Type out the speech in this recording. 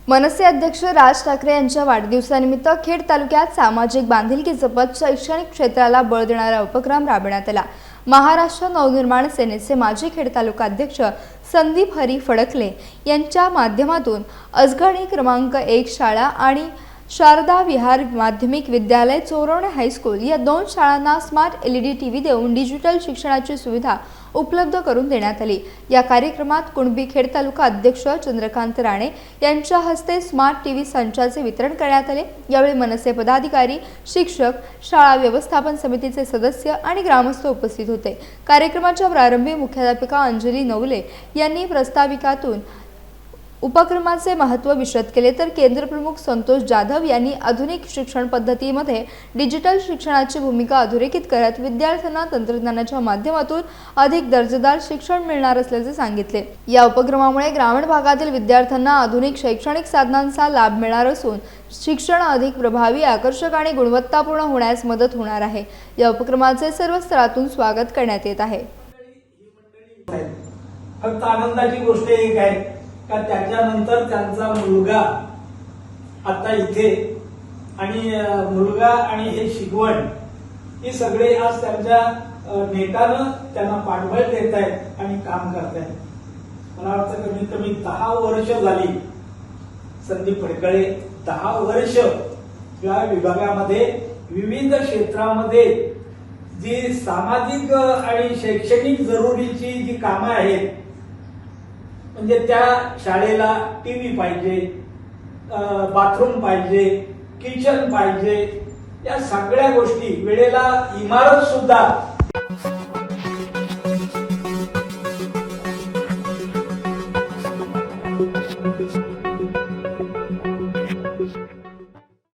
मनसे अध्यक्ष राज ठाकरे यांच्या वाढदिवसानिमित्त खेड तालुक्यात सामाजिक बांधिलकी जपत शैक्षणिक क्षेत्राला बळ देणारा उपक्रम राबविण्यात आला। महाराष्ट्र नवनिर्माण सेनेचे माजी खेड तालुका अध्यक्ष संदीप हरी फडकले यांच्या माध्यमातून अजगणी क्रमांक 1 शाळा आणि शारदा विहार माध्यमिक विद्यालय चोरवणे हायस्कूल या दोन शाळांना स्मार्ट LED टीव्ही देऊन डिजिटल शिक्षणाची सुविधा उपलब्ध करून देण्यात आली। या कार्यक्रमात कुणबी खेड तालुका अध्यक्ष चंद्रकांत राणे यांच्या हस्ते स्मार्ट टीव्ही संचाचे वितरण करण्यात आले। यावेळी मनसे पदाधिकारी, शिक्षक, शाळा व्यवस्थापन समितीचे सदस्य आणि ग्रामस्थ उपस्थित होते। कार्यक्रमाच्या प्रारंभी मुख्याध्यापिका अंजली नवले यांनी प्रास्ताविकातून उपक्रमाचे महत्त्व विशद केले, तर केंद्र प्रमुख संतोष जाधव यांनी आधुनिक शिक्षण पद्धतीमध्ये डिजिटल शिक्षणाची भूमिका अधोरेखित करत विद्यार्थ्यांना तंत्रज्ञानाच्या माध्यमातून अधिक दर्जेदार शिक्षण मिळणार असल्याचे सांगितले। या उपक्रमामुळे ग्रामीण भागातील विद्यार्थ्यांना आधुनिक शैक्षणिक साधनांचा लाभ मिळणार असून शिक्षण अधिक प्रभावी, आकर्षक आणि गुणवत्तापूर्ण होण्यास मदत होणार आहे। या उपक्रमाचे सर्व स्तरातून स्वागत करण्यात येत आहे। फक्त आनंदाची गोष्ट एक आहे का त्याच्यानंतर त्यांचा मुलगा आता इथे आणि मुलगा आणि हे शिकवण हे सगळे आज त्यांच्या नेटानं त्यांना पाठबळ देत आहेत आणि काम करत आहेत। मला वाटतं कमीत कमी 10 वर्ष झाली संदीप फडकळे 10 वर्ष या विभागामध्ये विविध क्षेत्रामध्ये जी सामाजिक आणि शैक्षणिक जरुरीची जी कामं आहेत, म्हणजे त्या शाळेला टीव्ही पाहिजे, बाथरूम पाहिजे, किचन पाहिजे, या सगळ्या गोष्टी वेळेला इमारत सुद्धा